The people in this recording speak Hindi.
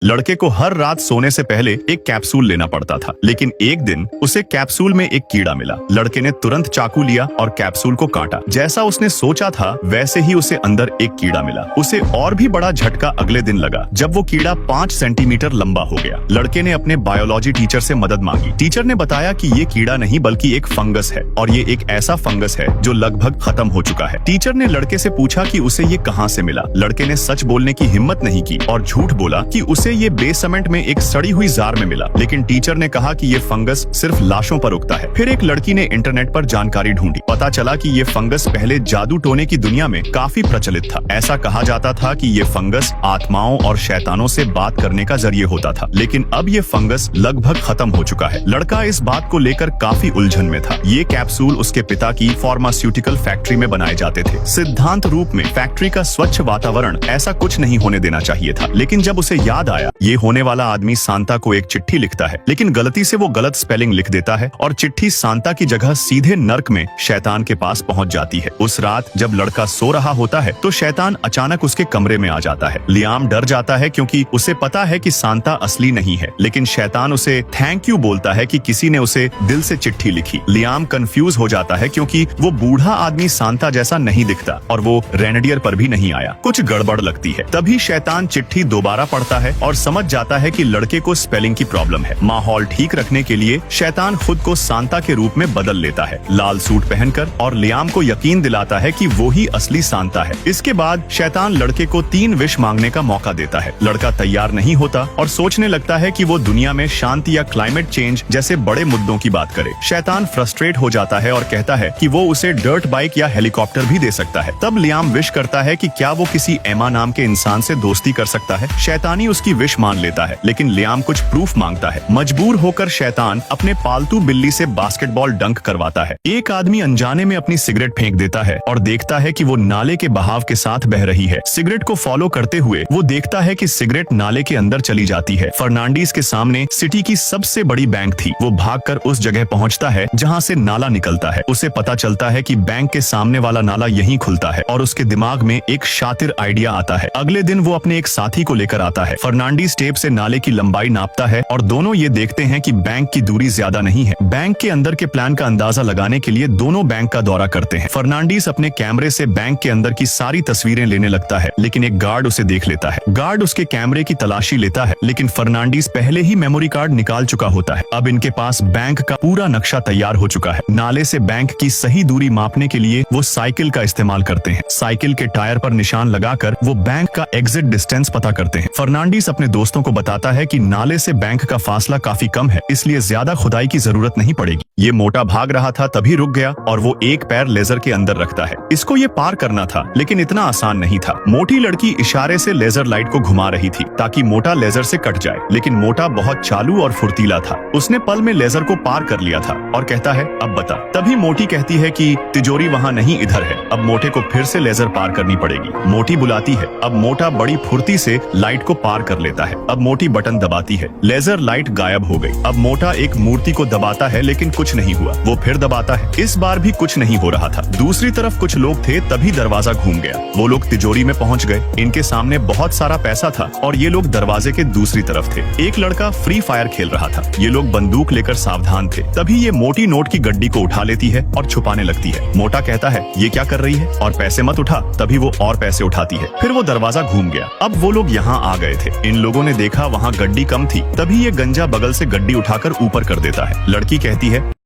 लड़के को हर रात सोने से पहले एक कैप्सूल लेना पड़ता था, लेकिन एक दिन उसे कैप्सूल में एक कीड़ा मिला। लड़के ने तुरंत चाकू लिया और कैप्सूल को काटा। जैसा उसने सोचा था वैसे ही उसे अंदर एक कीड़ा मिला। उसे और भी बड़ा झटका अगले दिन लगा जब वो कीड़ा 5 सेंटीमीटर लंबा हो गया। लड़के ने अपने बायोलॉजी टीचर से मदद मांगी। टीचर ने बताया कि ये कीड़ा नहीं बल्कि एक फंगस है और ये एक ऐसा फंगस है जो लगभग खत्म हो चुका है। टीचर ने लड़के से पूछा कि उसे ये कहाँ से मिला। लड़के ने सच बोलने की हिम्मत नहीं की और झूठ बोला कि उसे ये बेसमेंट में एक सड़ी हुई जार में मिला। लेकिन टीचर ने कहा कि ये फंगस सिर्फ लाशों पर उगता है। फिर एक लड़की ने इंटरनेट पर जानकारी ढूंढी। पता चला कि ये फंगस पहले जादू टोने की दुनिया में काफी प्रचलित था। ऐसा कहा जाता था कि ये फंगस आत्माओं और शैतानों से बात करने का जरिए होता था, लेकिन अब ये फंगस लगभग खत्म हो चुका है। लड़का इस बात को लेकर काफी उलझन में था। ये कैप्सूल उसके पिता की फार्मास्यूटिकल फैक्ट्री में बनाए जाते थे। सिद्धांत रूप में फैक्ट्री का स्वच्छ वातावरण ऐसा कुछ नहीं होने देना चाहिए था, लेकिन जब उसे याद आया ये होने वाला आदमी सांता को एक चिट्ठी लिखता है, लेकिन गलती से वो गलत स्पेलिंग लिख देता है और चिट्ठी सांता की जगह सीधे नर्क में शैतान के पास पहुंच जाती है। उस रात जब लड़का सो रहा होता है तो शैतान अचानक उसके कमरे में आ जाता है। लियाम डर जाता है क्योंकि उसे पता है कि सांता असली नहीं है, लेकिन शैतान उसे थैंक यू बोलता है कि किसी ने उसे दिल से चिट्ठी लिखी। लियाम कंफ्यूज हो जाता है क्योंकि वो बूढ़ा आदमी सांता जैसा नहीं दिखता और वो रेनडियर पर भी नहीं आया। कुछ गड़बड़ लगती है। तभी शैतान चिट्ठी दोबारा पढ़ता है और समझ जाता है कि लड़के को स्पेलिंग की प्रॉब्लम है। माहौल ठीक रखने के लिए शैतान खुद को सांता के रूप में बदल लेता है, लाल सूट पहनकर, और लियाम को यकीन दिलाता है कि वो ही असली सांता है। इसके बाद शैतान लड़के को 3 विश मांगने का मौका देता है। लड़का तैयार नहीं होता और सोचने लगता है कि वो दुनिया में शांति या क्लाइमेट चेंज जैसे बड़े मुद्दों की बात करे। शैतान फ्रस्ट्रेट हो जाता है और कहता है कि वो उसे डर्ट बाइक या हेलीकॉप्टर भी दे सकता है। तब लियाम विश करता है कि क्या वो किसी एमा नाम के इंसान से दोस्ती कर सकता है। शैतानी उसकी विश मान लेता है, लेकिन लियाम कुछ प्रूफ मांगता है। मजबूर होकर शैतान अपने पालतू बिल्ली से बास्केटबॉल डंक करवाता है। एक आदमी अनजाने में अपनी सिगरेट फेंक देता है और देखता है कि वो नाले के बहाव के साथ बह रही है। सिगरेट को फॉलो करते हुए वो देखता है कि सिगरेट नाले के अंदर चली जाती है। फर्नांडीज के सामने सिटी की सबसे बड़ी बैंक थी। वो भागकर उस जगह पहुंचता है जहां से नाला निकलता है। उसे पता चलता है कि बैंक के सामने वाला नाला यहीं खुलता है और उसके दिमाग में एक शातिर आइडिया आता है। अगले दिन वो अपने एक साथी को लेकर आता है। फर्नांडीज टेप से नाले की लंबाई नापता है और दोनों ये देखते हैं कि बैंक की दूरी ज्यादा नहीं है। बैंक के अंदर के प्लान का अंदाजा लगाने के लिए दोनों बैंक का दौरा करते हैं। फर्नांडीज अपने कैमरे से बैंक के अंदर की सारी तस्वीरें लेने लगता है, लेकिन एक गार्ड उसे देख लेता है। गार्ड उसके कैमरे की तलाशी लेता है, लेकिन फर्नांडीज पहले ही मेमोरी कार्ड निकाल चुका होता है। अब इनके पास बैंक का पूरा नक्शा तैयार हो चुका है। नाले से बैंक की सही दूरी मापने के लिए वो साइकिल का इस्तेमाल करते हैं। साइकिल के टायर पर निशान लगाकर वो बैंक का एग्जिट डिस्टेंस पता करते हैं। फर्नांडीज अपने दोस्तों को बताता है कि नाले से बैंक का फासला काफी कम है, इसलिए ज्यादा खुदाई की जरूरत नहीं पड़ेगी। ये मोटा भाग रहा था तभी रुक गया और वो एक पैर लेजर के अंदर रखता है। इसको ये पार करना था, लेकिन इतना आसान नहीं था। मोटी लड़की इशारे से लेजर लाइट को घुमा रही थी ताकि मोटा लेजर से कट जाए, लेकिन मोटा बहुत चालू और फुर्तीला था। उसने पल में लेजर को पार कर लिया था और कहता है अब बता। तभी मोटी कहती है कि तिजोरी वहाँ नहीं इधर है। अब मोटे को फिर से लेजर पार करनी पड़ेगी। मोटी बुलाती है। अब मोटा बड़ी फुर्ती से लाइट को पार कर लेता है। अब मोटी बटन दबाती है। लेजर लाइट गायब हो गई। अब मोटा एक मूर्ति को दबाता है, लेकिन कुछ नहीं हुआ। वो फिर दबाता है। इस बार भी कुछ नहीं हो रहा था। दूसरी तरफ कुछ लोग थे, तभी दरवाजा घूम गया। वो लोग तिजोरी में पहुंच गए। इनके सामने बहुत सारा पैसा था और ये लोग दरवाजे के दूसरी तरफ थे। एक लड़का फ्री फायर खेल रहा था। ये लोग बंदूक लेकर सावधान थे। तभी ये मोटी नोट की गड्डी को उठा लेती है और छुपाने लगती है। मोटा कहता है ये क्या कर रही है और पैसे मत उठा। तभी वो और पैसे उठाती है। फिर वो दरवाजा घूम गया। अब वो लोग यहाँ आ गए थे। इन लोगों ने देखा वहाँ गड्डी कम थी। तभी ये गंजा बगल से गड्डी उठाकर ऊपर कर देता है। लड़की कहती है